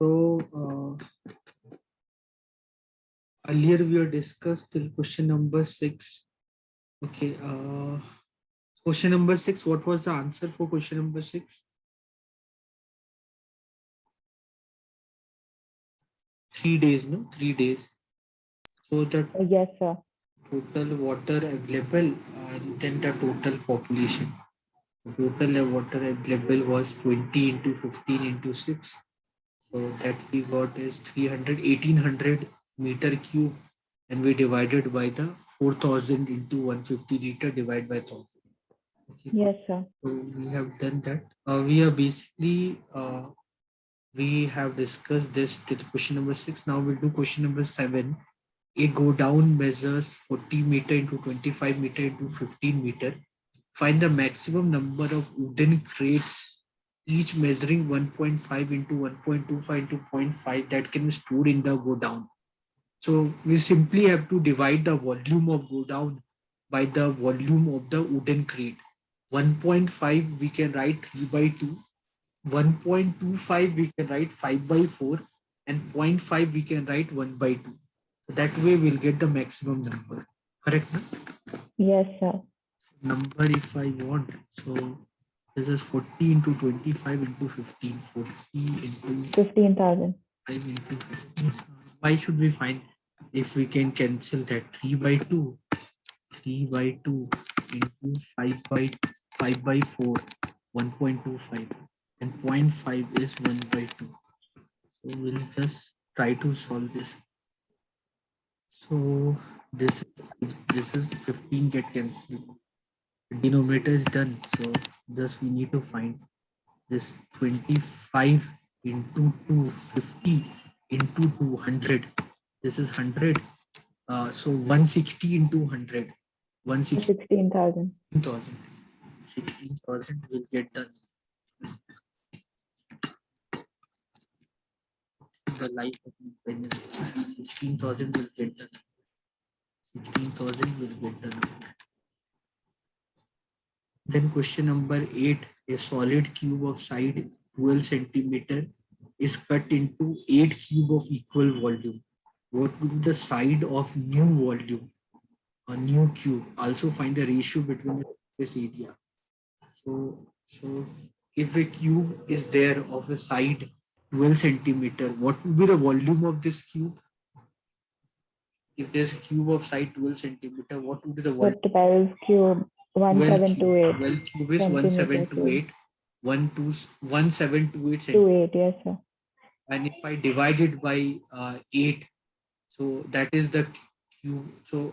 So earlier we have discussed till question number 6. Okay. Question number 6. What was the answer for question number 6? 3 days, no? 3 days. So the Yes, sir. total water available and then the total population. The total water available was 20 into 15 into 6. So that we got is 300, 1800 meter cube, and we divided by the 4000 into 150 liter divided by 1000. Okay. Yes, sir. So we have done that. We are basically we have discussed this till question number 6. Now we'll do question number 7. A go down measures 40 meter into 25 meter into 15 meter. Find the maximum number of wooden crates, each measuring 1.5 into 1.25 into 0.5 that can be stored in the go down. So we simply have to divide the volume of go down by the volume of the wooden crate. 1.5 we can write 3 by 2. 1.25 we can write 5 by 4, and 0.5 we can write 1 by 2. So that way we'll get the maximum number. Correct? No? Yes, sir. Number if I want. So this is 40 into 25 into 15. 40 into 15,000. 5 into 15. Why should we find if we can cancel that? 3 by 2. 3 by 2 into 5 by 4. 1.25. And 0.5 is 1 by 2. So we'll just try to solve this. So this is 15 get cancelled. The denominator is done. So just we need to find this 25 into 250 into 200. This is 100. So 160 into 100. 16,000. 16,000 will get done. The life of independence. 16,000 will get done. 16,000 will get done. Then question number 8, a solid cube of side 12 centimeter is cut into 8 cube of equal volume. What would be the side of new volume? A new cube. Also find the ratio between the surface area. So if a cube is there of a side 12 centimeter, what would be the volume of this cube? If there's a cube of side 12 centimeter, what would be the So volume? 12 cube, 1728. 12 cube is centimeter 1728. 1728 centimeter. 28, yes, sir. And if I divide it by 8, so that is the cube. So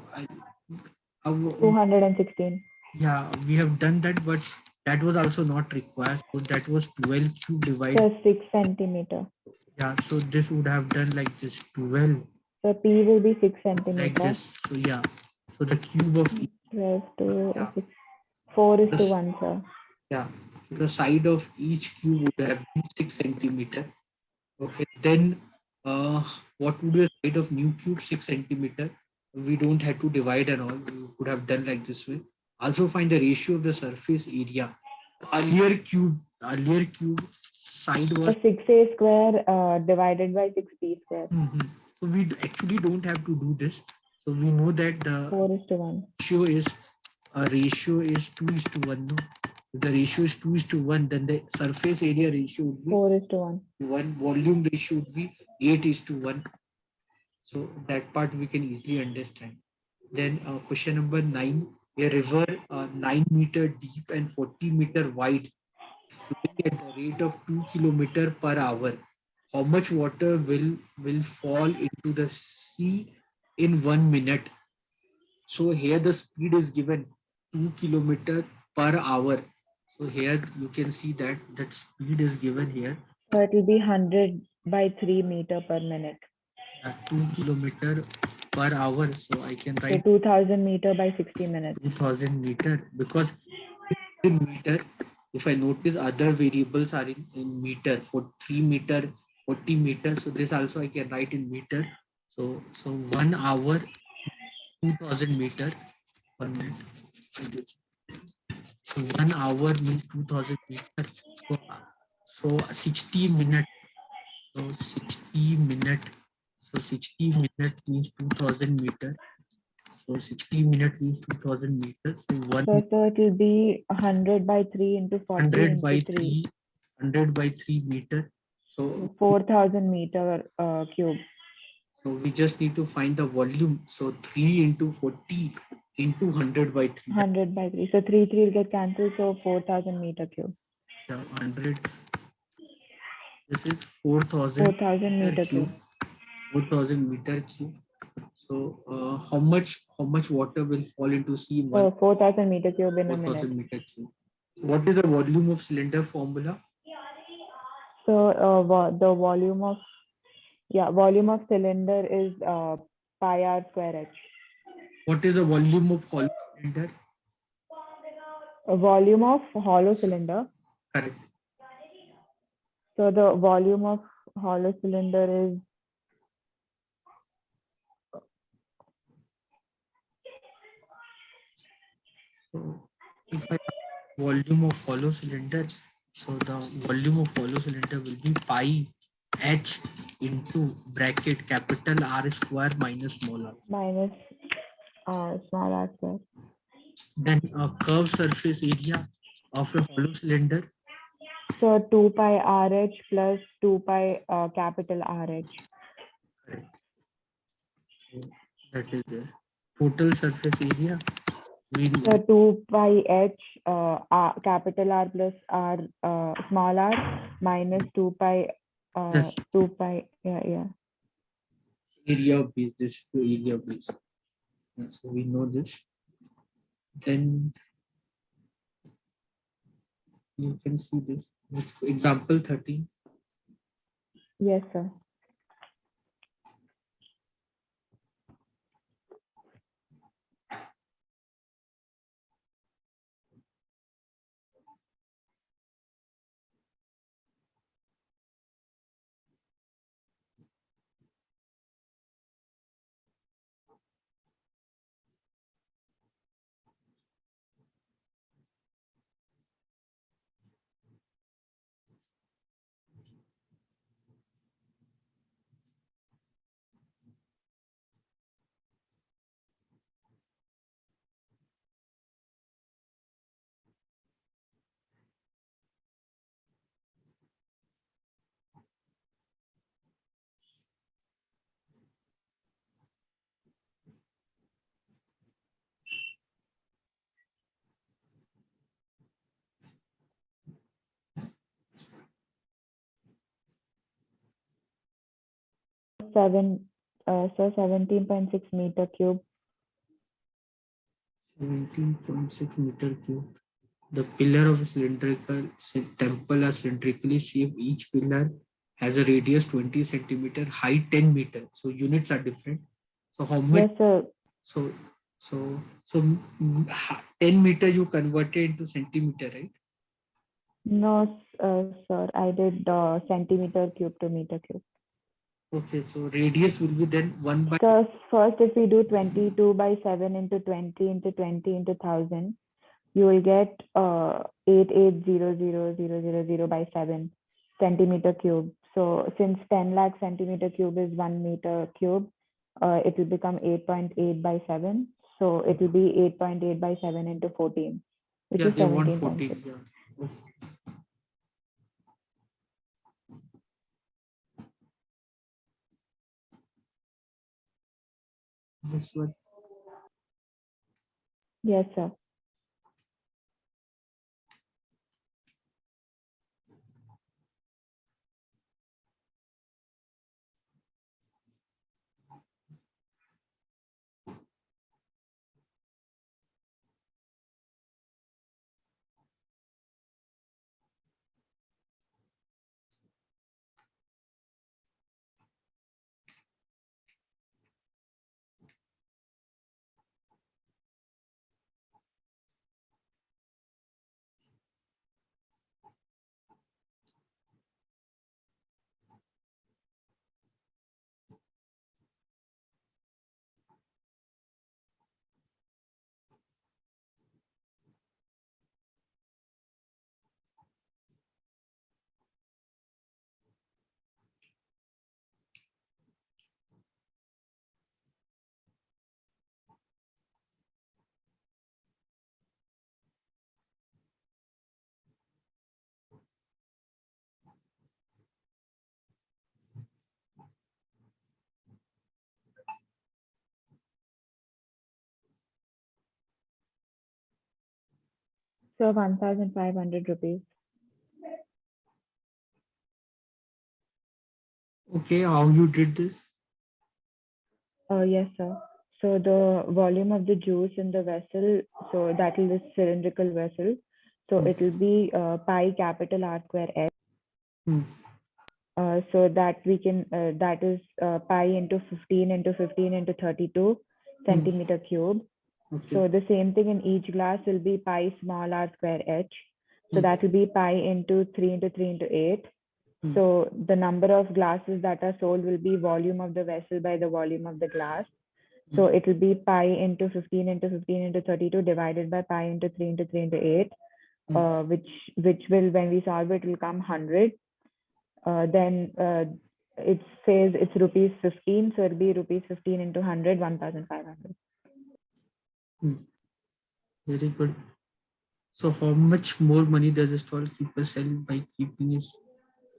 216. yeah, we have done that, but that was also not required. So that was 12 cube divided. So 6 centimeter. Yeah, so this would have done like this 12. So P will be 6 centimeter. Like this. So yeah. So the cube of 12 to yeah. 6. 4 is to 1, sir. Yeah. So the side of each cube would have been 6 centimeter. Okay. Then what would be the side of new cube? 6 centimeter. We don't have to divide and all. We could have done like this way. Also find the ratio of the surface area. Earlier cube side was 6a square divided by 6b square. So we actually don't have to do this. So we know that the 4 is to 1. ratio is 2 is to 1. No? If the ratio is 2 is to 1, then the surface area ratio would be 4 is to 1. 1. Volume ratio would be 8 is to 1. So that part we can easily understand. Then question number 9. A river 9 meter deep and 40 meter wide flowing at the rate of 2 kilometer per hour. How much water will fall into the sea in 1 minute? So here the speed is given 2 kilometer per hour. So here you can see that speed is given here. So it will be 100 by 3 meter per minute. 2 kilometer per hour. So I can write. So 2000 meter by 60 minutes. 2000 meter, because in meter, if I notice other variables are in meter, for 3 meter, 40 meters. So this also I can write in meter. So 1 hour, 2000 meter per minute. So 1 hour means 2000 meter. So 60 minutes. So 60 minute. So 60 minute means 2000 meter. So 60 minute means 2000 meters. So So it will be 100 by 3 into 40 100 by into 3. 3, 100 by 3 meter. So 4,000 meter cube. so we just need to find the volume. So 3 into 40 into 100 by 3. 100 by 3. So 3 will get cancelled. So 4,000 meter cube. Yeah, 100. This is 4,000 4,000 meter meter cube. cube. 4,000 meter cube. So how much water will fall into sea in one So 4,000 meter cube in a minute. 4,000 meter cube? What is the volume of cylinder formula? So the volume of cylinder is pi r square h. What is the volume of hollow cylinder? Volume of hollow cylinder. Correct. So the volume of hollow cylinder is So if I have volume of hollow cylinder, so the volume of hollow cylinder will be pi h into bracket capital R square minus small r. minus small r square. Then a curved surface area of a hollow cylinder. So 2 pi RH plus 2 pi capital RH. Correct. So that is the total surface area. So 2 pi H capital R plus R small r minus 2 pi Yes, 2 pi yeah. area of base. This is the area of base. So we know this. Then you can see this example 13. Yes, sir. Seven so 17.6 meter cube. 17.6 meter cube. The pillar of a cylindrical temple are cylindrically shaped. Each pillar has a radius 20 centimeter, height 10 meter. So units are different. So how much? Yes, sir. So so 10 meter you converted into centimeter, right? No, sir. I did centimeter cube to meter cube. Okay, so radius will be then 1 by. So first, if we do 22 by 7 into 20 into 20 into 1000, you will get 880000 by 7 centimeter cube. So since 10 lakh centimeter cube is 1 meter cube, it will become 8.8 by 7. So it will be 8.8 by 7 into 14, which Yeah, is they want 17.6. 14. Yeah. Okay. This one. Yes, sir. So 1,500 rupees. Okay, how you did this? Yes, sir. So the volume of the juice in the vessel, so that is the cylindrical vessel. So Hmm. it will be pi capital R square H. Hmm. So that we can, that is pi into 15 into 15 into 32 centimeter cube. Okay. So the same thing in each glass will be pi small r square h. So Hmm. that will be pi into 3 into 3 into 8. Hmm. So the number of glasses that are sold will be volume of the vessel by the volume of the glass. So it will be pi into 15 into 15 into 32 divided by pi into 3 into 3 into 8, which will, when we solve it, will come 100. Then it says it's rupees 15. So it'll be rupees 15 into 100, 1,500. Hmm. Very good. So how much more money does a stall keeper sell by keeping it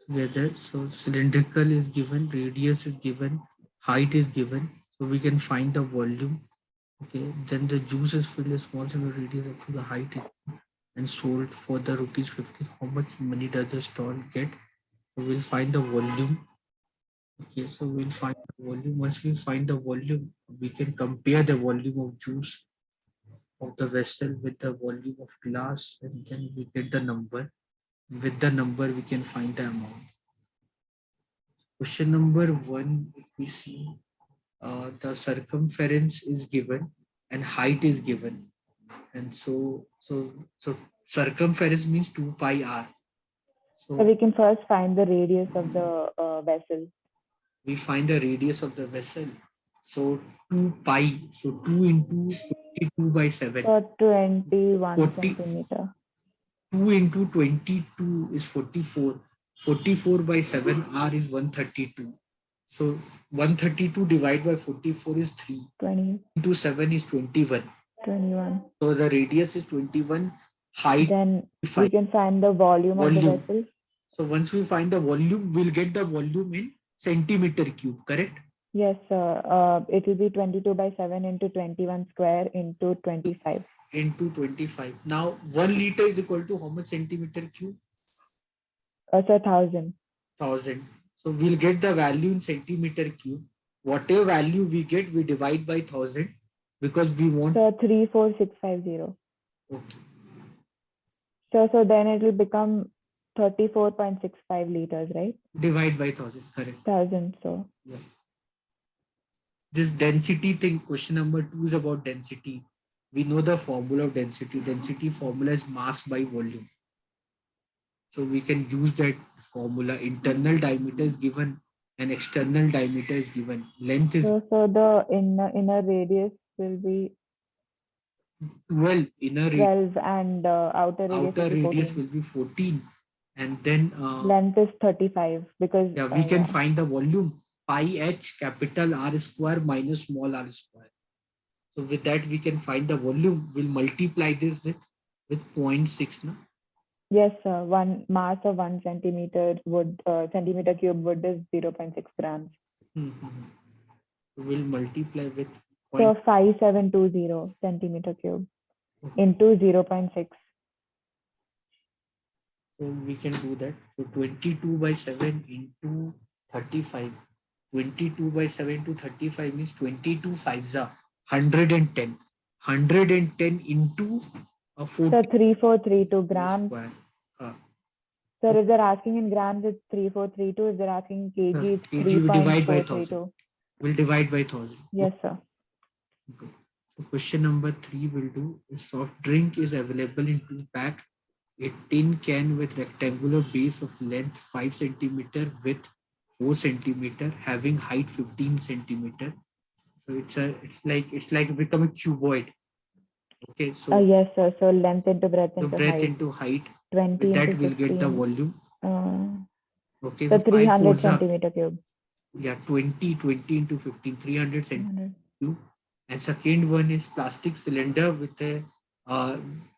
together? So cylindrical is given, radius is given, height is given. So we can find the volume. Okay, then the juice is filled a small center radius up to the height and sold for the rupees 50. How much money does the stall get? So we'll find the volume. Okay, so we'll find the volume. Once we find the volume, we can compare the volume of juice of the vessel with the volume of glass, and then we get the number. With the number, we can find the amount. Question number one, if we see, the circumference is given and height is given. And so circumference means 2 pi r. So So we can first find the radius of the vessel. we find the radius of the vessel. So 2 pi, so 2 into 22 by 7. So 21 40, centimeter. 2 into 22 is 44. 44 by 7 r is 132. So 132 divided by 44 is 3. 20, Into 7 is 21. 21. So the radius is 21, height Then 5. we can find the volume of the Volume. vessel. So once we find the volume, we'll get the volume in centimeter cube, correct? Yes, sir. It will be 22 by 7 into 21 square into 25. Into 25. Now 1 liter is equal to how much centimeter cube? So 1,000. 1000. So we'll get the value in centimeter cube. Whatever value we get, we divide by 1000 because we want. So 34650. Okay. So then it will become 34.65 liters, right? Divide by 1000, correct. 1,000. So Yeah. This density thing, question number 2 is about density. We know the formula of density. Density formula is mass by volume. So we can use that formula. Internal diameter is given and external diameter is given. Length is so the inner radius will be 12. Inner 12 and outer radius outer will be radius 14. will be 14. And then Length is 35 because yeah, we can yeah. find the volume. Pi h capital R square minus small r square. So with that we can find the volume. We'll multiply this with 0.6 now. Yes, one mass of 1 centimeter wood, centimeter cube wood is 0.6 grams. Mm-hmm. So we'll multiply with So 5720 centimeter cube into 0.6. So we can do that. So 22 by 7 into 35. 22 by 7 to 35 means 22 fives are 110. 110 into a 40 So 3432 grams. square. So if they're asking in grams, it's 3432. If they're asking kg, it's kg we divide by 1000. 3.432. We'll divide by 1000. Yes, sir. Okay. So question number 3 will do. A soft drink is available in 2 pack. A tin can with rectangular base of length 5 centimeter, width 4 centimeter, having height 15 centimeter. So it's like become a cuboid. Okay, so Yes, sir. So length into breadth the into breadth height. into height. 20 With that into we'll get the 15. volume. Okay, So so 5 300 fours are centimeter cube. yeah 20 into 15 300 centimeter 300. cube. And second one is plastic cylinder with a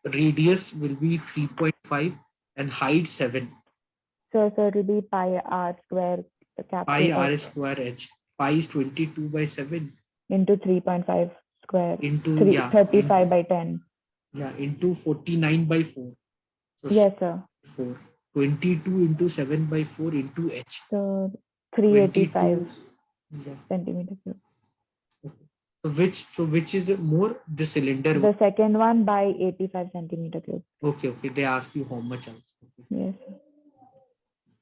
radius will be 3.5 and height 7. So it will be pi r square Pi capital r H square h. Pi is 22 by 7 into 3.5 square. into yeah 35 by 10. Yeah, into 49 by 4. So Yes, sir. 4. 22 into 7 by 4 into h. So 22. 385 Yeah. centimeter cube. So which is more the cylinder one? The second one by 85 centimeter cube. Okay. They ask you how much also. Okay. Yes.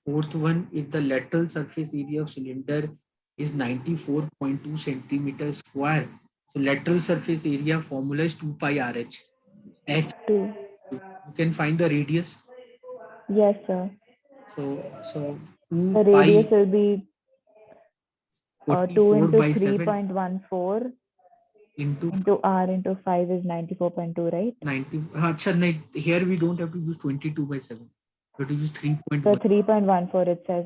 Fourth one, if the lateral surface area of cylinder is 94.2 centimeters square, so lateral surface area formula is 2 pi RH. H, Two. you can find the radius. Yes, sir. So 2 The radius pi will be 2 44 into by 7 3.14 into into R into 5 is 94.2, right? 90. Acha, here we don't have to use 22 by 7. We have to use So 3.1. 3.14 it says.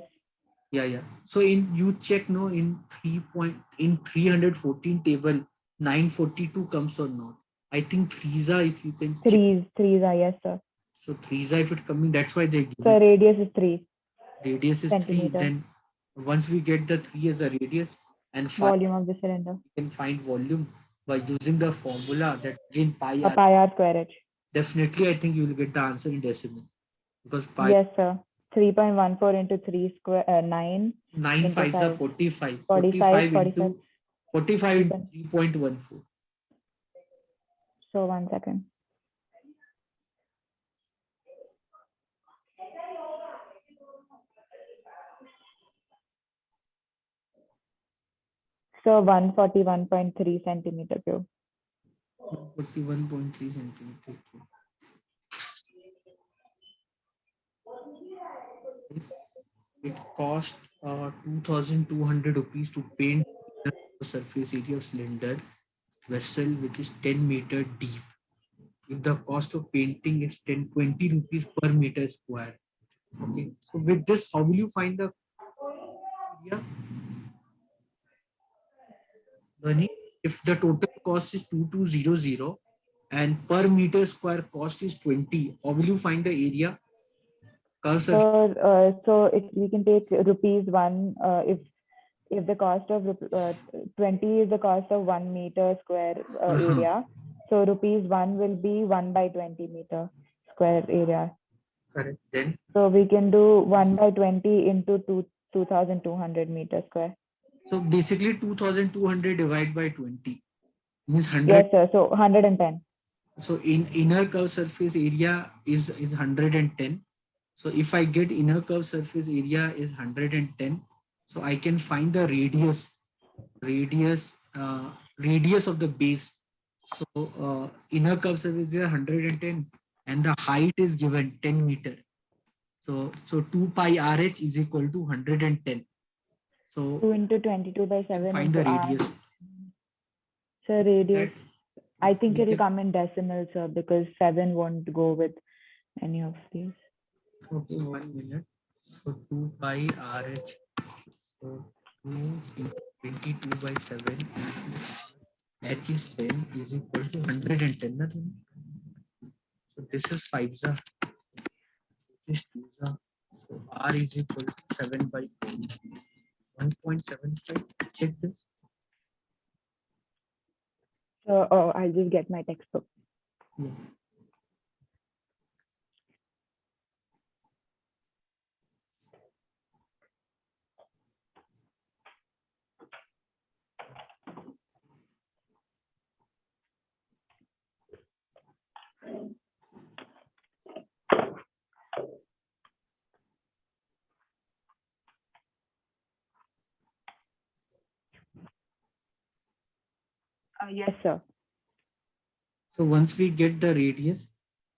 Yeah. So in you check no in 314 table 942 comes or not. I think threes are if you can check. Threes are, yes, sir. So threes are if it coming, that's why they give So it. radius is 3 Radius is 3. centimeter. Then once we get the 3 as the radius and 5, Volume of the cylinder. we can find volume by using the formula that again pi A r. pi r square h. Definitely, I think you will get the answer in decimal because pi Yes, sir. 3.14 into 3 square 9 9 into 5s are 5. 45. 45, 45 45. into 45 into 3.14. So 1 second. So 141.3 centimeter cube. 141.3 centimeter cube. It cost 2,200 rupees to paint the surface area of cylinder vessel which is 10 meter deep. If the cost of painting is 20 rupees per meter square. Okay. So with this, how will you find the area? Dhani? If the total cost is 2200 and per meter square cost is 20, how will you find the area? Curve surface. So if we can take rupees 1, if the cost of 20 is the cost of 1 meter square Uh-huh. area, so rupees 1 will be 1 by 20 meter square area. Correct. Then So we can do 1 by 20 into 2,200 meter square. so basically 2200 divided by 20 means 100. Yes, sir. So 110. So in inner curve surface area is 110. So if I get inner curve surface area is 110, so I can find the radius of the base. So inner curve surface area 110 and the height is given 10 meter. So 2 pi RH is equal to 110. So 2 into 22 by you can 7 find the into R. radius. So So radius, that I think we it'll can. come in decimals, sir, because 7 won't go with any of these. Okay, 1 minute. So 2 pi RH. So 2 into 22 by 7 into H is 10 is equal to 110. Nothing. So this is 5 za. This is 2 za. So R is equal to 7 by 4. 1.75. Check this. So I'll just get my textbook. Yeah. Yes, sir. So once we get the radius,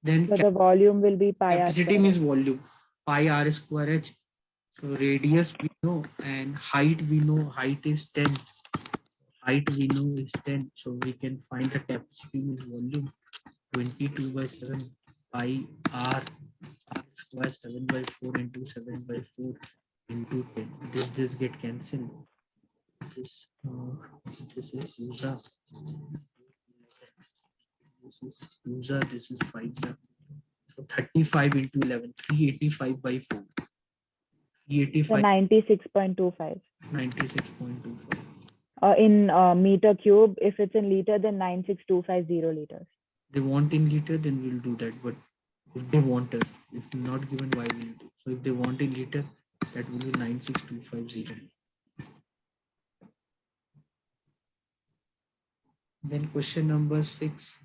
then So the volume will be pi r capacity square means h. volume. Pi R square H. So radius we know and height we know. Height is 10. Height we know is 10. So we can find the capacity means volume 22 by 7 pi R square 7 by 4 into 7 by 4 into 10. This get cancelled. This this is user. This is user. This is 5. So 35 into 11. 385 by 4. So 385. 96.25. 96.25. In meter cube, if it's in liter, then 96250 liters. They want in liter, then we'll do that. But if they want us, if not given, why will do? So if they want in liter, that will be 96250. Then question number 6.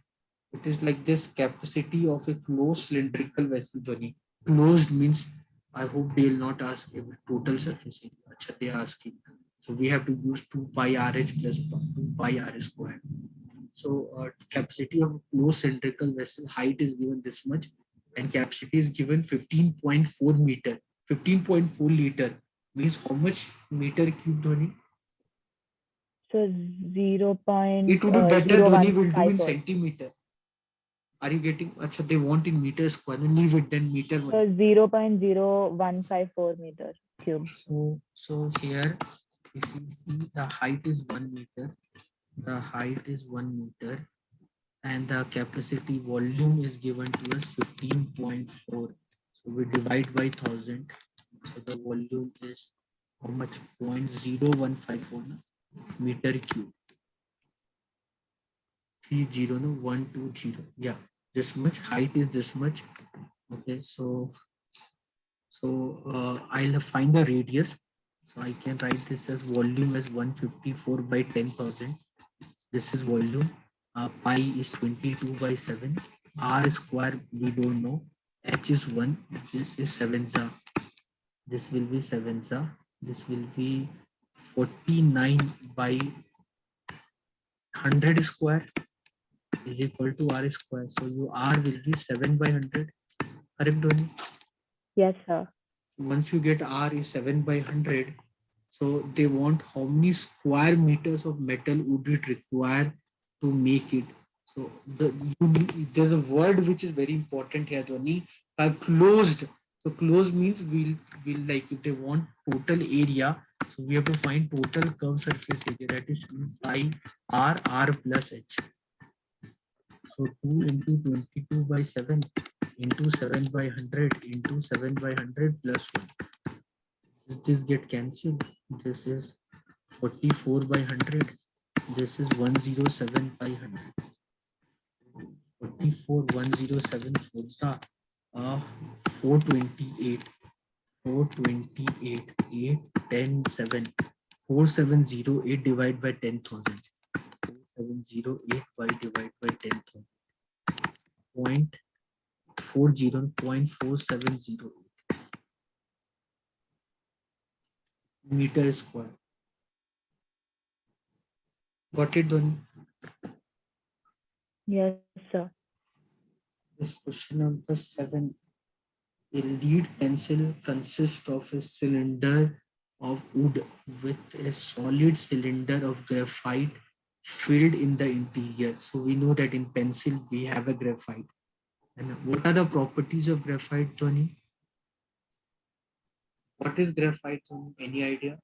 It is like this: capacity of a closed cylindrical vessel. Dhwani. Closed means, I hope they will not ask about total surface area. Acha, they are asking. So we have to use 2 pi RH plus 2 pi R square. So capacity of closed cylindrical vessel, height is given this much, and capacity is given 15.4 meter. 15.4 liter means how much meter cube, Dhwani? So It would be better, Dhwani will do in 0.0154. centimeter. Are you getting? Acha, they want in meter square. Then leave it. Then meter. So 0.0154 meter cube. So here, if you see, the height is 1 meter. The height is 1 meter, and the capacity volume is given to us 15.4. So we divide by 1000. So the volume is how much? 0.0154 meter cube. 30 no 120. Yeah, this much height is this much. Okay, so I'll find the radius. So I can write this as volume as 154 by 10,000. This is volume. Pi is 22 by 7. R square we don't know. H is 1. This is 7 za. This will be 7 za. This will be 49 by 100 square is equal to R square. So your R will be 7 by 100. Correct, Dhoni? Yes, sir. Once you get R is 7 by 100, so they want how many square meters of metal would it require to make it. So there's a word which is very important here, Dhoni. Closed. So closed means we'll like, if they want total area, so we have to find total curved surface area, that is 2 pi R plus H. So 2 into 22 by 7 into 7 by 100 into 7 by 100 plus 1. This get cancelled. This is 44 by 100. This is 107 by 100. 44, 107, 428. 428, 8, 10, 7. 4708 divided by 10,000. 4708 by divided by 10,000. 0.40.470 meter square. Got it, Dhoni? Yes, sir. This question number 7. A lead pencil consists of a cylinder of wood with a solid cylinder of graphite filled in the interior. So we know that in pencil we have a graphite. And what are the properties of graphite, Tony? What is graphite, Tony? Any idea?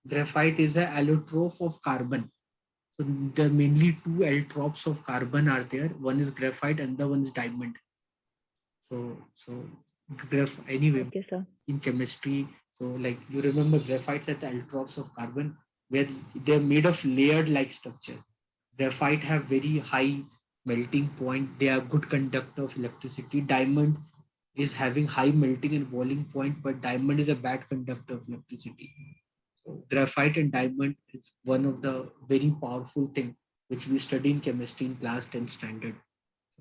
Graphite is an allotrope of carbon. So there are mainly two allotropes of carbon are there. One is graphite and the one is diamond. So anyway, Okay, sir. in chemistry, so like you remember graphites at the allotropes of carbon, where they're made of layered like structure. Graphite have very high melting point. They are good conductor of electricity. Diamond is having high melting and boiling point, but diamond is a bad conductor of electricity. So graphite and diamond is one of the very powerful thing which we study in chemistry in class 10 standard.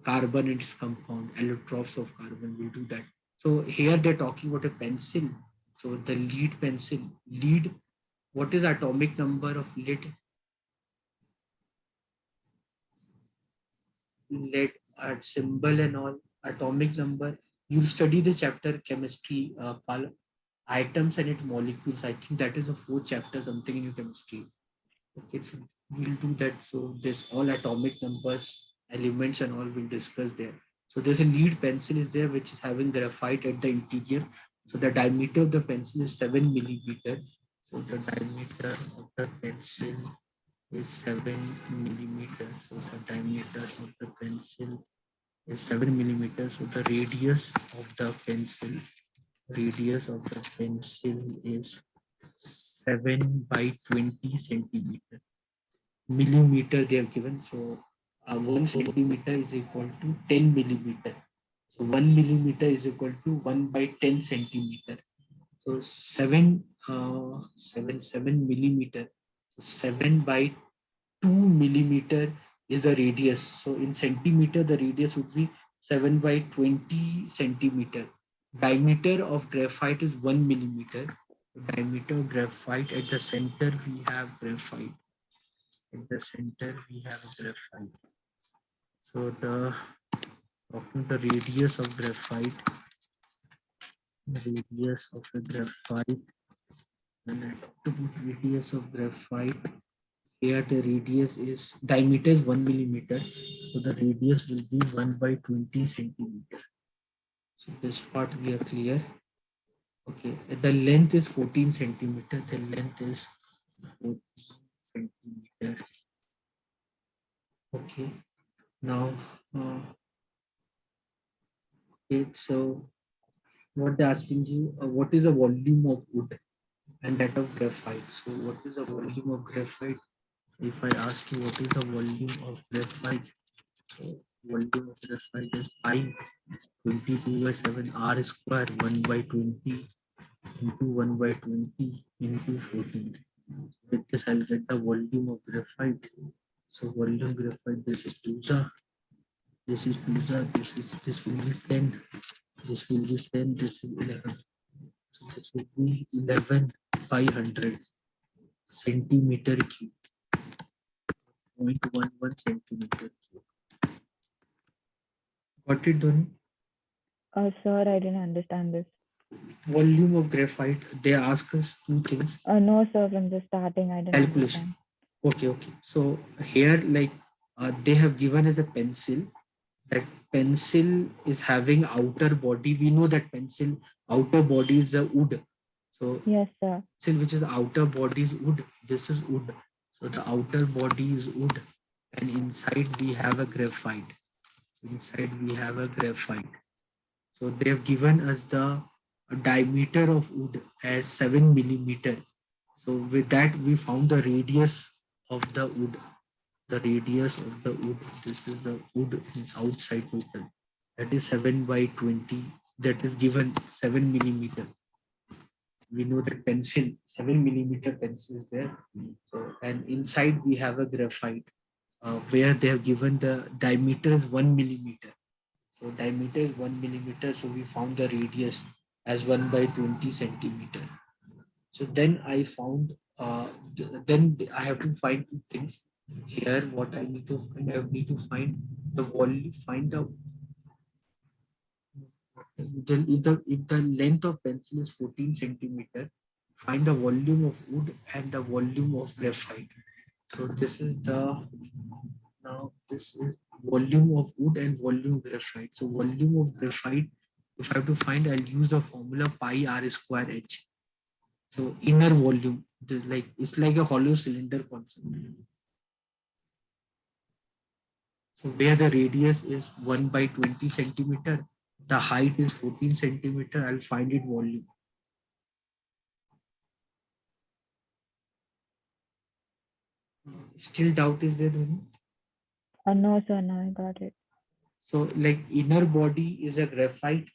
Carbon and its compound, allotropes of carbon will do that. So here they're talking about a pencil. So the lead pencil, lead, what is atomic number of lead? Lead symbol and all, atomic number. You'll study the chapter chemistry, atoms and its molecules. I think that is a fourth chapter, something in your chemistry. Okay, so we'll do that. So there's all atomic numbers, elements and all we'll discuss there. So there's a lead pencil is there which is having graphite at the interior. So the diameter of the pencil is 7 millimeter. So the diameter of the pencil is 7 millimeter. So the diameter of the pencil is 7 millimeter. So the radius of the pencil is 7 by 20 centimeter. millimeter they have given. So 1 centimeter is equal to 10 millimeter. So 1 millimeter is equal to 1/10 centimeter. So 7 millimeter. So 7/2 millimeter is a radius. So in centimeter, the radius would be 7/20 centimeter. Diameter of graphite is 1 millimeter. Diameter of graphite, at the center we have graphite. At the center we have graphite. So the radius of graphite, radius of a graphite, and I talked about radius of graphite. Here the radius is, diameter is 1 millimeter. So the radius will be 1/20 centimeter. So this part we are clear. Okay, the length is 14 centimeter. The length is 14 centimeter. Okay, now, okay, so what they're asking you, what is the volume of wood and that of graphite? So what is the volume of graphite? If I ask you what is the volume of graphite, so volume of graphite is pi 22/7 r square 1/20 into 1/20 into 14. With this, I'll get the volume of graphite. So volume graphite, this is 2 this is 2 this will be 10, this will be 10, this is 11. So this will be 11/500 centimeter cube, 0.11 centimeter cube. Got it, Dhoni? Sir, I didn't understand this. Volume of graphite, they ask us two things. No, sir, from the starting, I didn't Calculation. understand. Okay. So here, like, they have given as a pencil. That pencil is having outer body. We know that pencil outer body is the wood. So Yes, sir. pencil which is outer body is wood. This is wood. So the outer body is wood, and inside we have a graphite. Inside we have a graphite. So they have given us the diameter of wood as 7 millimeter. So with that, we found the radius of the wood. The radius of the wood. This is the wood is outside total. That is 7/20. That is given 7 millimeter. We know that pencil, 7 millimeter pencil is there. So, and inside we have a graphite, where they have given the diameter is 1 millimeter. So diameter is 1 millimeter. So we found the radius as 1/20 centimeter. So then I found, then I have to find two things. Here, what I need to find, I need to find the volume, find out if the length of pencil is 14 centimeter, find the volume of wood and the volume of graphite. So this is this is volume of wood and volume of graphite. So volume of graphite, if I have to find, I'll use the formula pi r square h. So inner volume, it's like a hollow cylinder concept. So where the radius is 1/20 centimeter, the height is 14 centimeter, I'll find it volume. Still doubt is there, Dhoni? No, sir, no, I got it. So like inner body is a graphite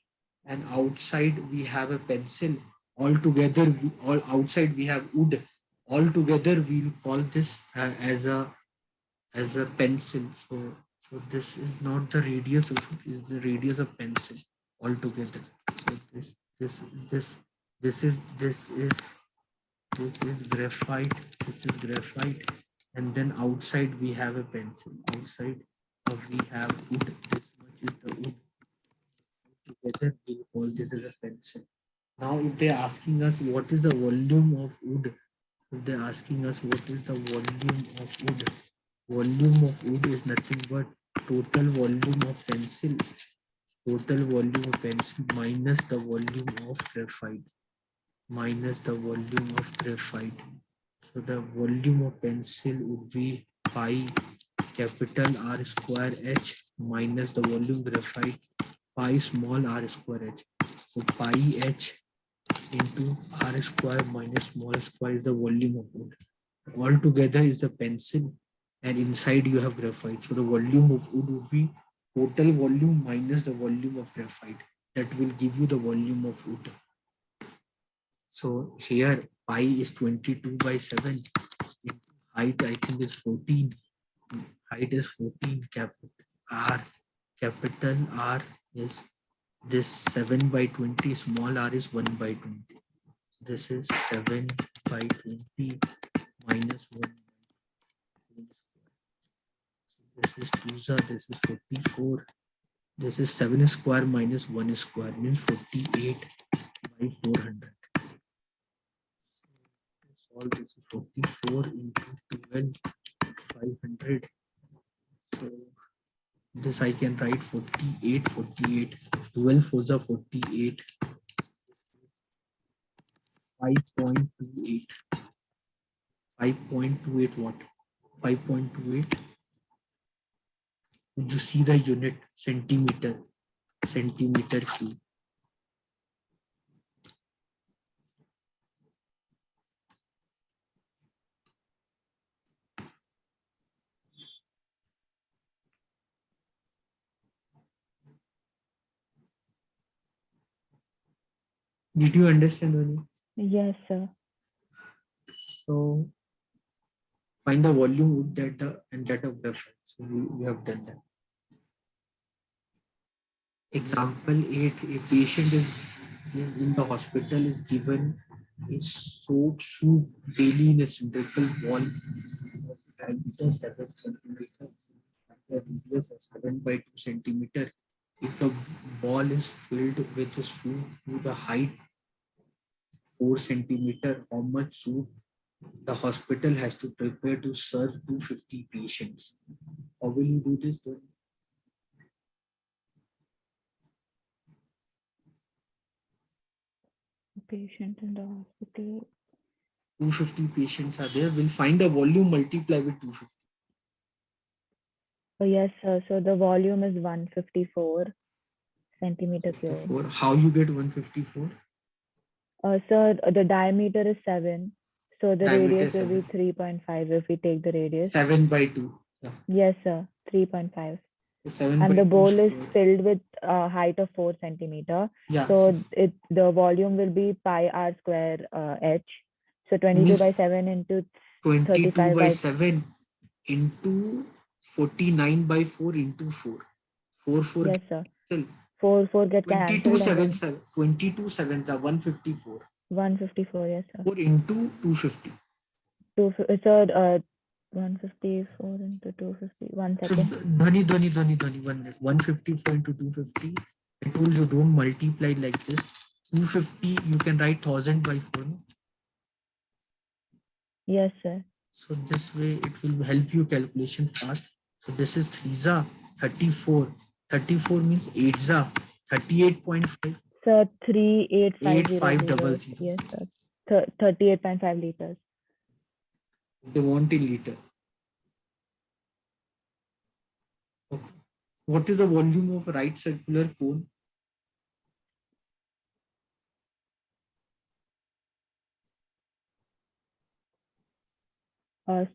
and outside we have a pencil. All together, all outside we have wood. All together we'll call this as a pencil. So this is not the radius of it, is the radius of pencil altogether. So this this this is this is this is graphite. This is graphite, and then outside we have a pencil. Outside we have wood. This much is the wood. Together we call this as a pencil. Now, if they're asking us what is the volume of wood, if they're asking us what is the volume of wood, volume of wood is nothing but total volume of pencil, total volume of pencil minus the volume of graphite, minus the volume of graphite. So the volume of pencil would be pi capital R square H minus the volume graphite pi small r square H. So pi H into r square minus small square is the volume of wood. All together is the pencil and inside you have graphite. So the volume of wood would be total volume minus the volume of graphite. That will give you the volume of wood. So here pi is 22 by 7. Height I think is 14. Height is 14. R capital R is this 7 by 20. Small r is 1 by 20. This is 7 by 20 minus 1. This is 2, this is 44. This is 7 square minus 1 square means 48 by 400. Solve this is 44 into 12, 500. So this I can write 48, 48. 12 fours are 48. 5.28. 5.28 what? 5.28. You see the unit centimeter cube. Did you understand, Vani? Yes, sir. So find the volume with data and data of reference. So we have done that. Example 8, a patient is in the hospital is given a soap soup daily in a cylindrical wall of diameter 7 centimeter, the radius is 7 by 2 centimeter. If the ball is filled with the soup to the height 4 centimeter, how much soup the hospital has to prepare to serve 250 patients? How will you do this? Patient in the hospital. 250 patients are there. We'll find the volume, multiply with 250. Oh, yes, sir. So the volume is 154 centimeter cube. How you get 154? Sir, the diameter is 7. So the Diameter radius will be 7. 3.5 if we take the radius. 7 by 2. Yeah. Yes, sir. 3.5. So 7 And by the 2 bowl is square. filled with height of 4 centimeter. Yeah. So the volume will be pi r square h. So 22 Means by 7 into 22 35 by by 7 into 49 by 4 into 4. 4 4 yes, sir. cancel. 4 get 22 cancelled and 7 then 7. 22 7s are 154. 154. Yes, sir. 4 into 250. Sir, 154 into 250. 1 So second. Dhani, 1 minute. 154 into 250. I told you don't multiply like this. 250 you can write 1000 by 4. No? Yes, sir. So this way it will help you calculation fast. So this is 3 34. 34 means 8 38.5. Sir, 38500. 8500. Yes, sir. 38.5 liters. They want a liter. Okay. What is the volume of right circular cone?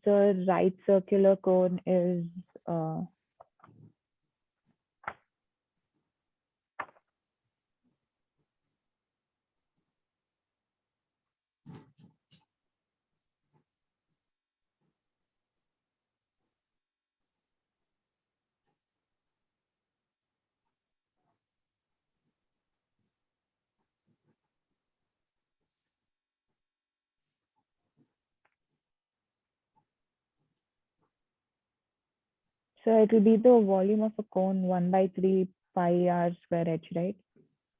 Sir, right circular cone is so it will be the volume of a cone 1 by 3 pi r square h, right?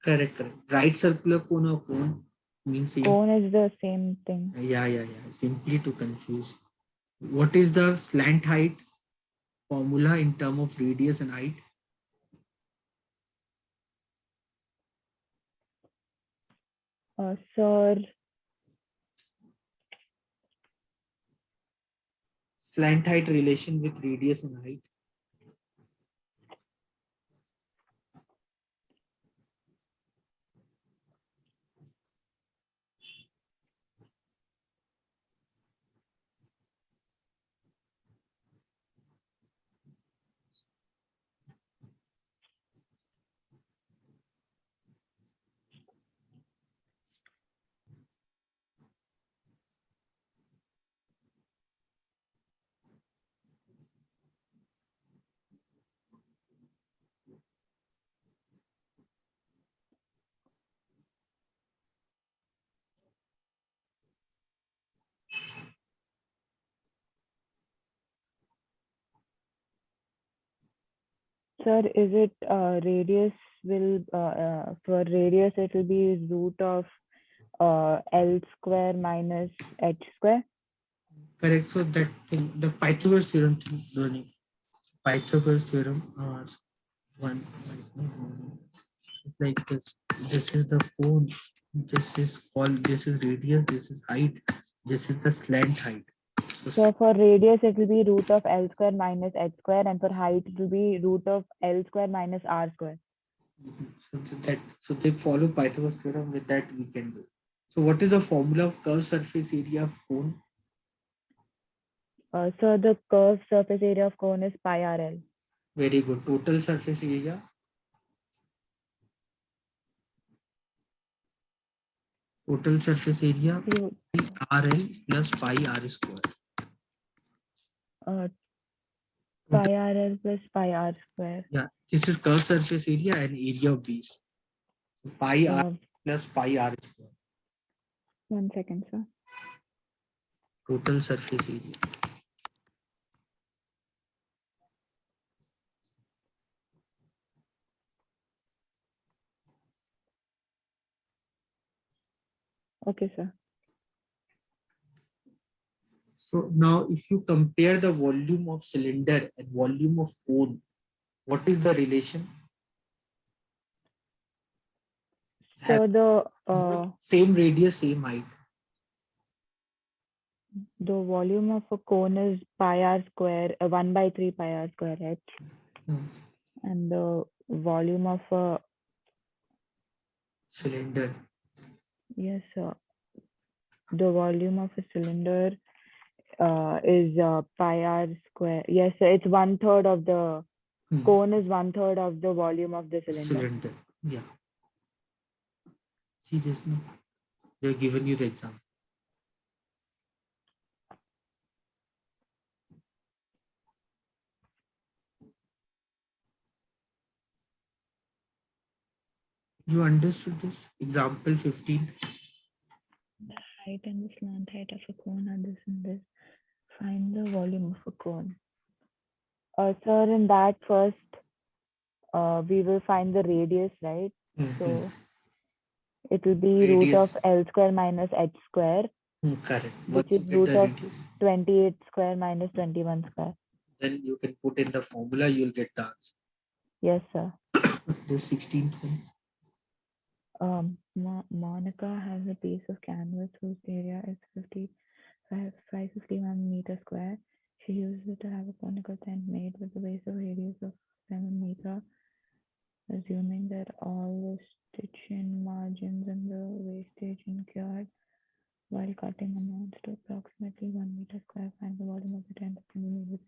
Correct. Right circular cone or cone means same. Cone is the same thing. Yeah. Simply to confuse. What is the slant height formula in term of radius and height? Sir, Slant height relation with radius and height. Sir, is it radius will for radius it will be root of L square minus H square? Correct. So that thing, the Pythagoras theorem, learning. Pythagoras theorem, it's like this. This is the cone. This is radius. This is height. This is the slant height. So for radius it will be root of L square minus H square, and for height it will be root of L square minus R square. So they follow Pythagoras theorem. With that we can do. So what is the formula of curved surface area of cone? So the curved surface area of cone is pi RL. Very good. Total surface area. Total surface area RL plus pi R square. Pi RL plus pi R square. Yeah, this is curved surface area and area of base. Pi R plus pi R square. 1 second, sir. Total surface area. Okay, sir. So now if you compare the volume of cylinder and volume of cone, what is the relation? So the Same radius, same height. the volume of a cone is pi R square, 1 by 3 pi R square, right? And the volume of a Cylinder. yes, sir. The volume of a cylinder is pi R square. Yes, sir. It's 1/3 of the cone is 1/3 of the volume of the cylinder. Yeah. See this now. They've given you the example. You understood this? Example 15. The height and the slant height of a cone are this and this. Find the volume of a cone. Sir, in that first, we will find the radius, right? So it will be root of L square minus H square, Correct. which is root of 28 square minus 21 square. Then you can put in the formula, you'll get the answer. Yes, sir. The 16th one. Monica has a piece of canvas whose area is 551 meters square. She uses it to have a conical tent made with a base of radius of 7 meters. Assuming that all the stitching margins and the wastage incurred while cutting amounts to approximately 1 meter square, find the volume of the tent that can be made with.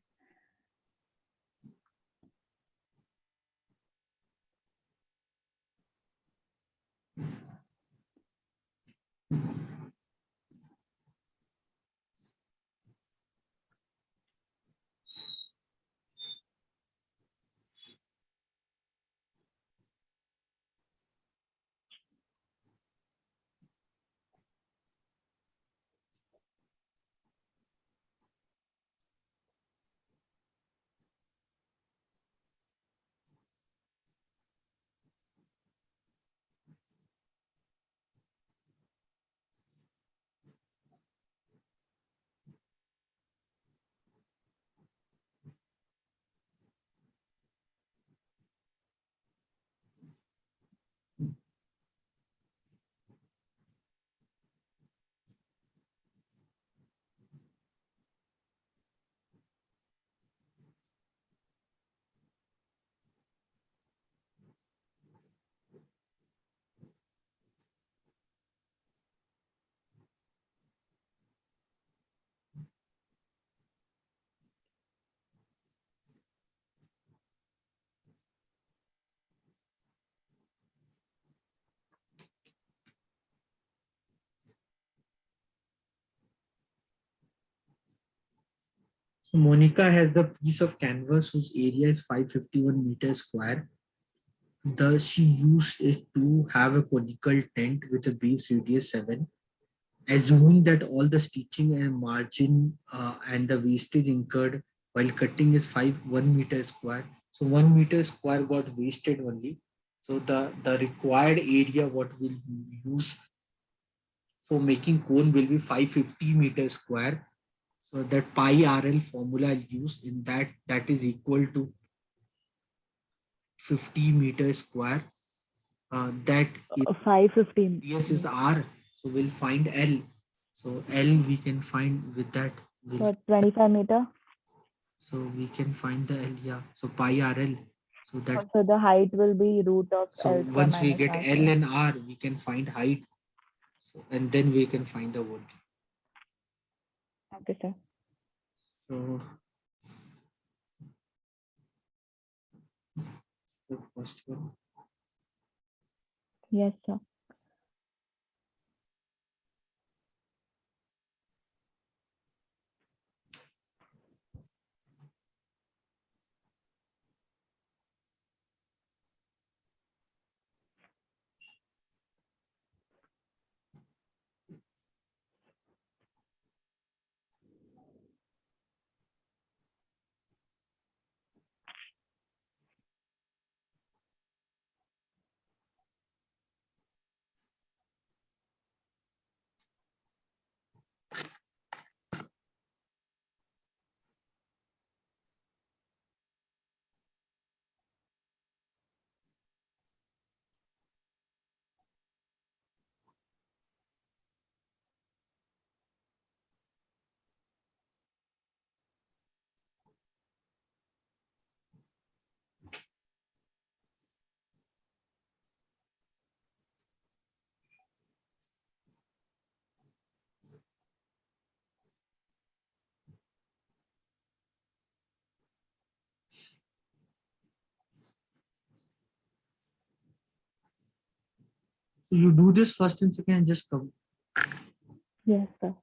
So Monica has the piece of canvas whose area is 551 meters square. Thus, she used it to have a conical tent with a base radius 7. Assuming that all the stitching and margin and the wastage incurred while cutting is 1 meter square. So 1 meter square got wasted only. So the required area what we'll use for making cone will be 550 meters square. So that pi RL formula I'll use in that is equal to 50 meters square. That is 515 yes is R. So we'll find L. So L we can find with that. We'll, for 25 meter. so we can find the L. Yeah. So pi RL. So that So the height will be root of so L square once we minus get R L square. and R, we can find height. So and then we can find the volume. Okay, sir. So the first one. Yes, sir. So you do this first and second and just come. Yes, sir.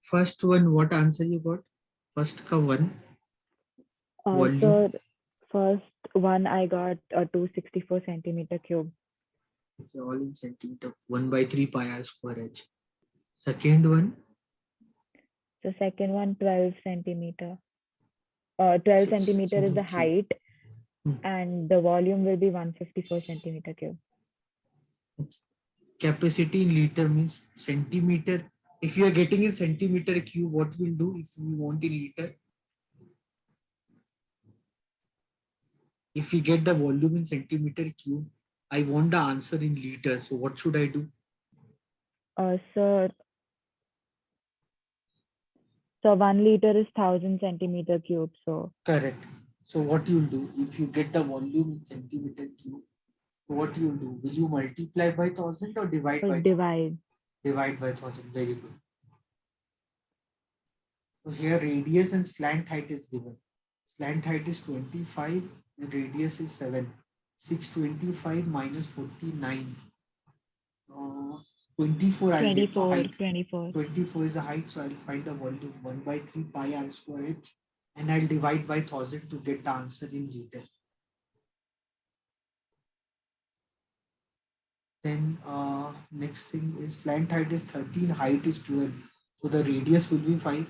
First one, what answer you got? First ka one, volume. So first one I got a 264 centimeter cube. Okay, all in centimeter. 1 by 3 pi r square h. Second one, So second one 12 centimeter. 12 centimeter is the 16, okay. height, Hmm. and the volume will be 154 centimeter cube. Capacity in liter means centimeter. If you are getting in centimeter cube, what we'll do if we want in liter? If we get the volume in centimeter cube, I want the answer in liter. So what should I do? So 1 liter is 1000 centimeter cube. So Correct. So what you'll do if you get the volume in centimeter cube, what you'll do? Will you multiply by 1000 or divide by 1000? divide. Divide by 1000. Very good. So here radius and slant height is given. Slant height is 25 and radius is 7. 625 minus 49. 24 I'll get the 24, height. 24. 24 is the height, so I'll find the volume 1 by 3 pi r square h and I'll divide by 1000 to get the answer in liter. Then next thing is slant height is 13, height is 12. So the radius will be 5.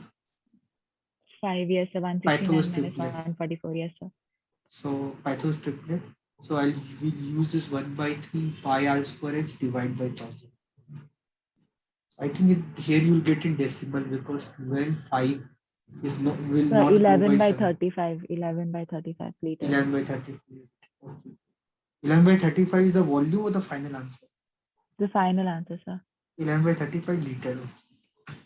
5, yes, sir. 169 Pythagoras minus triplet. 144, yes, sir. So Pythagoras triplet. So will use this 1 by 3 pi r square h divided by 1000. I think here you'll get in decimal because 12 5 is no, will So not go 11 by by 7. 35, 11 by 35 liters. 11 by 35. Okay. 11 by 35 is the volume or the final answer? The final answer, sir. 11 by 35 liter.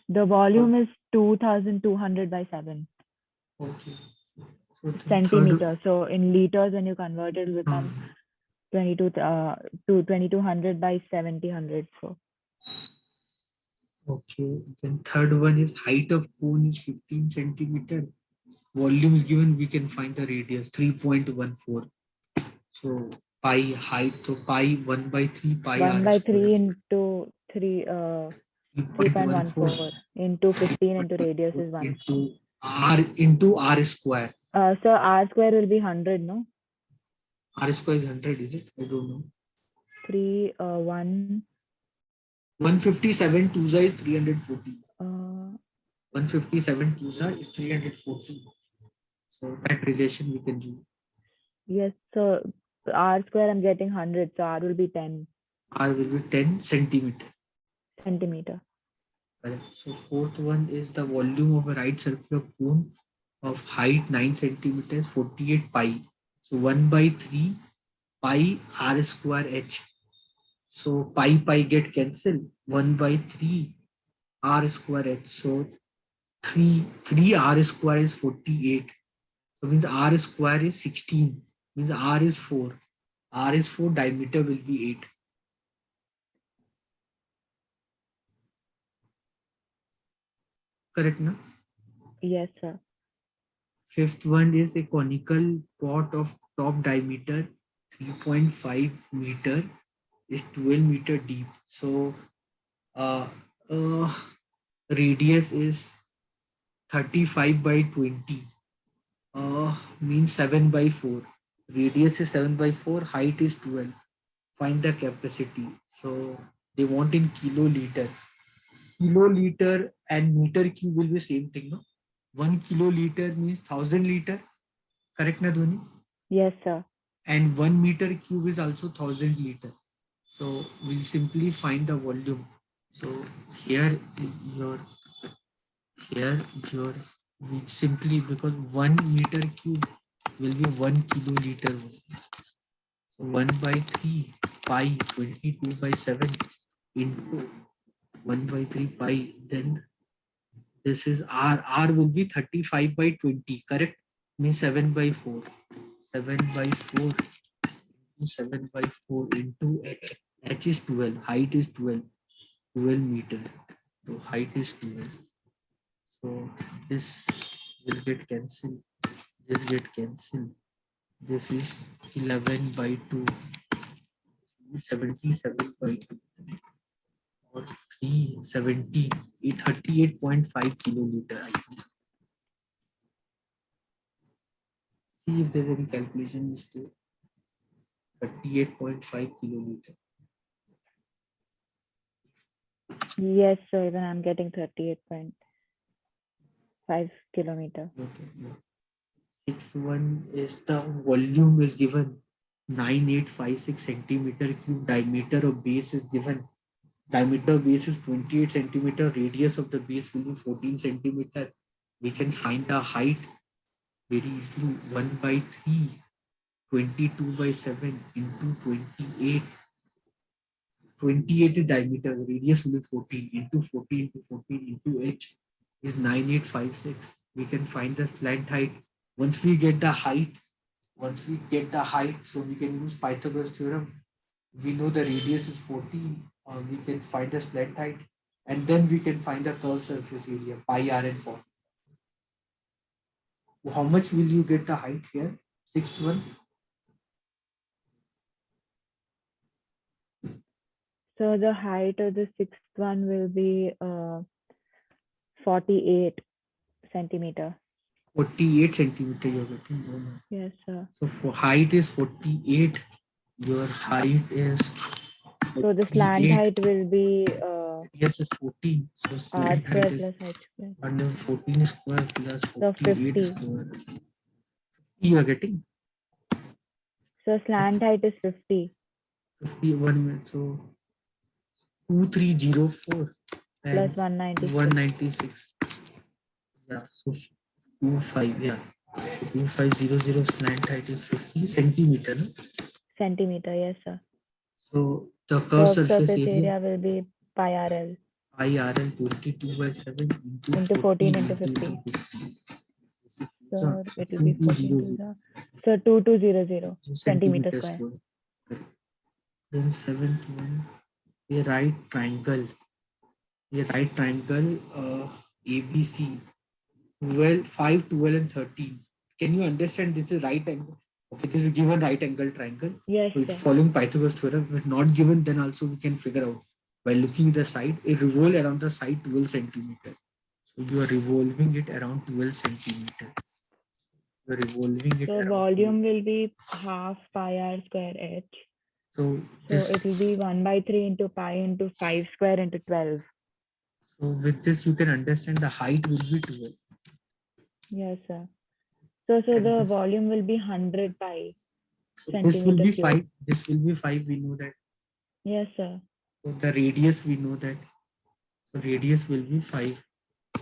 The volume is 2200 by 7 Okay. So centimeter. So in liters, when you convert it, it will become 2200 by 7000. So okay. Then third one is height of cone is 15 centimeter. Volume is given, we can find the radius 3.14. So pi height, so pi 1 by 3 pi 1 r by square. 3 into 3.14 into 15 into radius is 1. Into r square. So r square will be 100, no? R square is 100, is it? I don't know. 3, 1. 157 2 is 340. Uh, 157 2 is 340. So that relation we can do. yes, so r square I'm getting 100, so r will be 10 R will be 10 centimeter. centimeter. Correct. So fourth one is the volume of a right circular cone of height 9 centimeters, 48 pi. So 1 by 3 pi r square h. So pi get cancelled. 1 by 3 r square h. So 3 r square is 48. So means r square is 16. Means r is 4. R is 4, diameter will be 8. Correct, na? Yes, sir. Fifth one is a conical pot of top diameter 3.5 meter is 12 meter deep. So uh, uh, radius is 35 by 20. Means 7 by 4. Radius is 7 by 4. Height is 12. Find the capacity. So they want in kiloliter. Kiloliter and meter cube will be same thing, no? 1 kiloliter means 1000 liter. Correct, na Dhoni? Yes, sir. And 1 meter cube is also 1000 liter. So we'll simply find the volume. So here your your we simply because 1 meter cube will be 1 kiloliter. So 1 by 3 pi 22 by 7 into 1 by 3 pi. Then this is R will be 35 by 20. Correct? Means 7 by 4. 7 by 4 7 by 4 into h is 12, height is 12, 12 meter. So height is 12. So this will get cancelled. This get cancelled. This is 11 by 2, 77 by 2, or 370, 38.5 kiloliter. I think. See if there's any calculation mistake. 38.5 kiloliter. Yes, so even I'm getting 38.5 kilometer. Okay. Yeah. 61 is the volume is given 9856 centimeter cube. Diameter of base is given. Diameter of base is 28 centimeter. Radius of the base will be 14 centimeter. We can find the height very easily. 1 by 3, 22 by 7 into 28. 28 is diameter. Radius will be 14 into 14 into 14 into h is 9856. We can find the slant height. Once we get the height, so we can use Pythagoras theorem. We know the radius is 14. We can find the slant height, and then we can find the curved surface area, pi r and for. How much will you get the height here? Sixth one. So the height of the sixth one will be 48 centimeter. 48 centimeter you're getting. No, no. Yes, sir. So for height is 48. Your height is So the slant 48. height will be Yes, it's 14. So r slant square height is plus h square. under 14 square plus So 48 50. square. You are getting So slant height is 50 51 minutes. So 2304 plus and 196 196. Yeah, so 25. Yeah, 2500 slant height is 50 centimeter. No? centimeter. Yes, sir. So the curved Curved surface surface area area will be pi RL IRL 22 by 7 into into 14 14 into into 50. 50. So it will be 14 to 2200 the. So 2200 centimeter centimeters square. square. Correct. Then seventh one, a right triangle. A right triangle ABC 12, 5, 12 and 13. Can you understand this is right angle? Okay, this is given right angle triangle. Yes, So it's sir. following Pythagoras theorem. If not given, then also we can figure out by looking at the side. A revolve around the side 12 centimeter. So you are revolving it around 12 centimeter. You are revolving it So around 12. volume will be half pi r square h. So So this it will be 1 by 3 into pi into 5 square into 12. so with this you can understand the height will be 12. Yes, sir. So And the this volume will be 100 pi so this will centimeter be cube. 5. This will be 5. We know that. Yes, sir. So the radius we know that. So radius will be 5.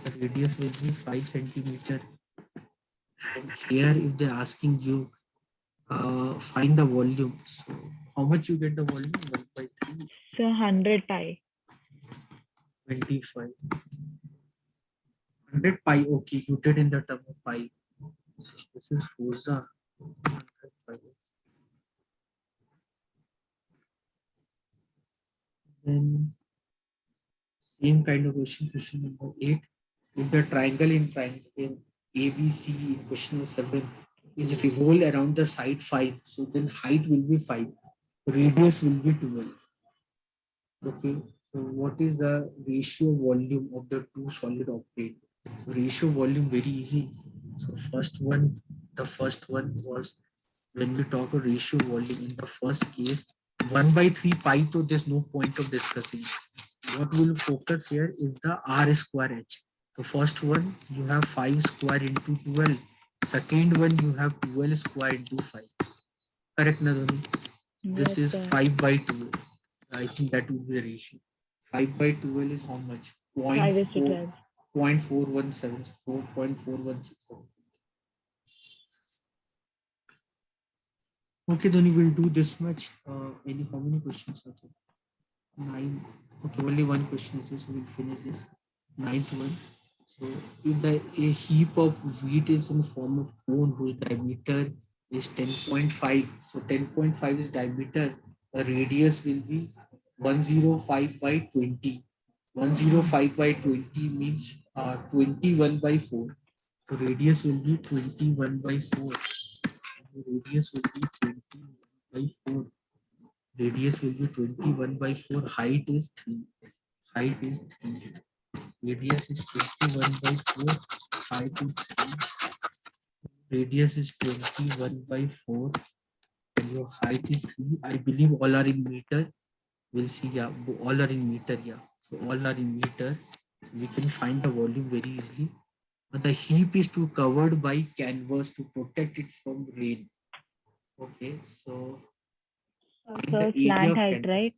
The radius will be 5 centimeter. And here if they're asking you find the volume. So how much you get the volume? 1 by 3, So 100 pi. 25. 100 pi. Okay, you did in the term of pi. So this is Forza. 100 pi. Then same kind of question, question number 8. If the triangle in ABC in question number 7 is revolved around the side 5, so then height will be 5, radius will be 12. Okay, so what is the ratio volume of the two solid object? So ratio volume very easy. So the first one was when we talk a ratio volume in the first case, 1 by 3 pi, so there's no point of discussing. What we'll focus here is the r square h. The first one you have 5 square into 12. Second one you have 12 square into 5. Correct, Nadoni? This Yes, is sir. 5 by 12. I think that would be the ratio. 5 by 12 is how much? 5 is to 0.4, 12. 0.417, 4.4167. Okay, Dhoni, we'll do this much. How many questions are there? 9. Okay, only one question is this. We'll finish this. Ninth one. So, if a heap of wheat is in form of cone whose diameter is 10.5, so 10.5 is diameter, the radius will be 105 by 20. 105 by 20 means 21 by 4. So radius will be 21 by 4. The radius will be 21 by 4. Radius will be 21 by 4. Height is 3. height is 3. Radius is 21 by 4. Height is 3. Radius is 21 by 4. And your height is 3. I believe all are in meter. We'll see. Yeah, all are in meter. Yeah. So all are in meter. We can find the volume very easily. But the heap is to covered by canvas to protect it from rain. Okay. So find the So area slant of height, canvas. right?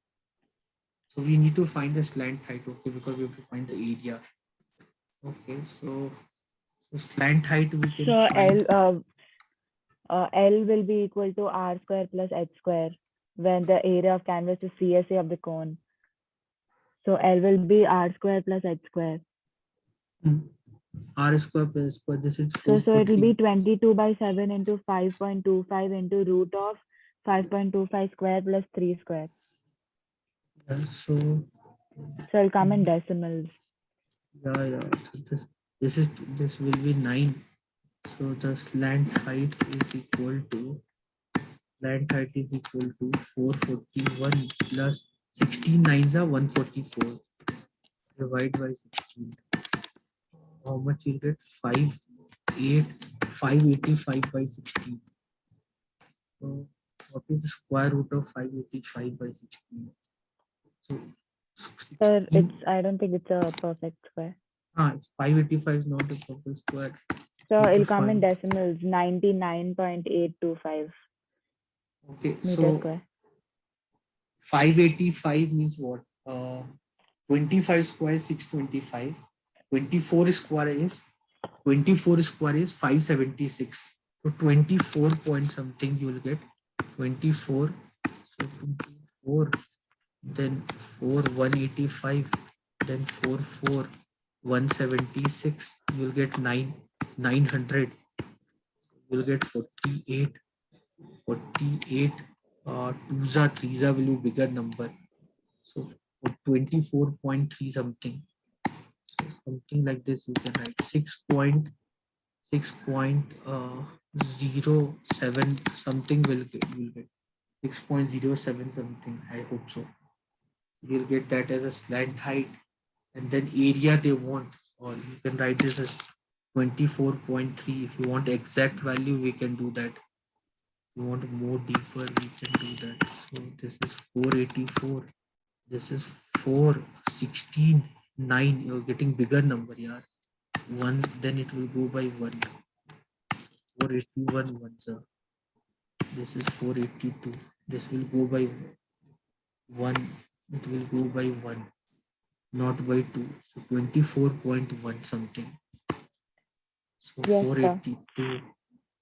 So we need to find the slant height. Okay. Because we have to find the area. Okay. So slant height we can So find. L will be equal to R square plus H square when the area of canvas is CSA of the cone. So L will be R square plus H square. R square plus square. This is So it will 440. be 22 by 7 into 5.25 into root of 5.25 square plus 3 square. So So it'll come in decimals. yeah. So this will be 9. So the slant height is equal to 441 plus 16 nines are 144. Divide by 16. How much you get? 8 585 by 16. So what is the square root of 585 by 16? So So 16. I don't think it's a perfect square. It's 585 is not a proper square. So Need to it'll come in find. decimals 99.825 Okay, meter so square. 585 means what? 25 square is 625. 24 square is 576. So 24 point something you will get. 24. So 24. Then 4 185. Then 4 4 176. You will get 900. You will get 48. 48. Twoza threeza will be bigger number. So 24.3 something. So something like this you can write 6.07 something will get 6.07 something. I hope so. You'll get that as a slant height, and then area they want, or you can write this as 24.3. If you want exact value, we can do that. If you want more deeper, we can do that. So this is 484. This is 416 9. You're getting bigger number, yeah. One, then it will go by 1. 481 1, sir. This is 482. This will go by 1. It will go by 1, not by 2. So 24.1 something. So Yes, sir. 482.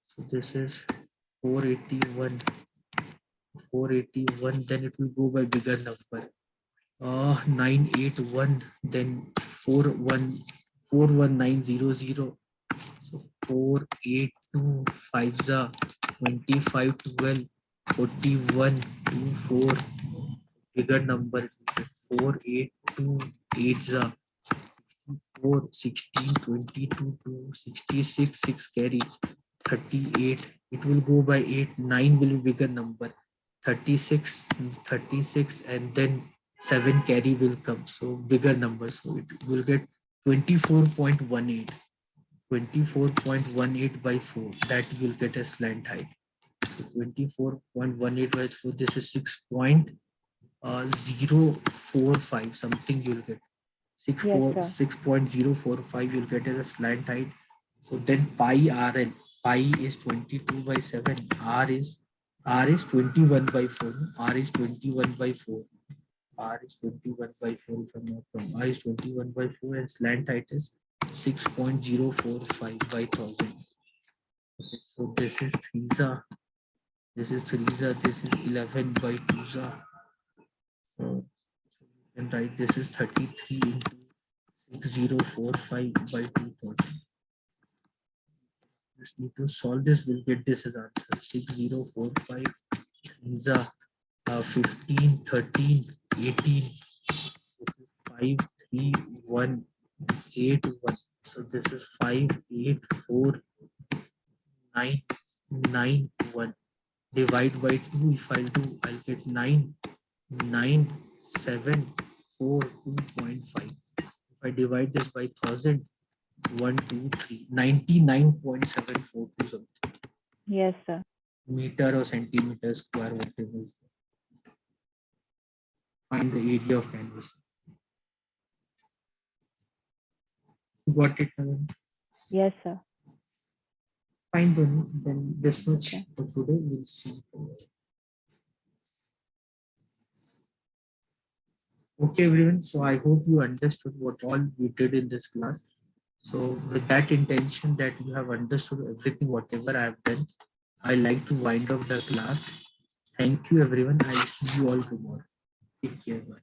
So this is 481. 481. Then it will go by bigger number. 981. Then 41900. So 482 5 25 12 41 24. Bigger number 482 8 4 16 22 2 66 6 carry 38. It will go by 8. 9 will be bigger number. 36 36, and then 7 carry will come. So bigger number. So it will get 24.18. 24.18 by 4. That you will get a slant height. So 24.18 by 4. This is 6.045 something you'll get. Yes, sir. 6.045 you'll get as a slant height. So then pi RL. Pi is 22 by 7. R is 21 by 4. R is 21 by 4. R is 21 by 4 if I'm not wrong. R is 21 by 4 and slant height is 6.045 by 1000. Okay, so this is 3 This is 3 This is 11 by 2 So you can write this is 33 into 6045 by 2000. Just need to solve this. We'll get this as answer. 6045 is 15, 13, 18. This is 5, 3, 1, 8, 1. So this is 5, 8, 4, 9, 9, 1. Divide by 2. If I'll do, I'll get 9, 9, 7, 42.5. If I divide this by 1000, 1, 2, 3, 99.742 Yes, sir. meter or centimeter square, whatever is there. Find the area of canvas. Got it? Naveen? Yes, sir. Fine, then this much Okay. for today. We'll see. Okay, everyone. So I hope you understood what all we did in this class. So with that intention that you have understood everything, whatever I have done, I like to wind up the class. Thank you, everyone. I'll see you all tomorrow. Take care. Bye.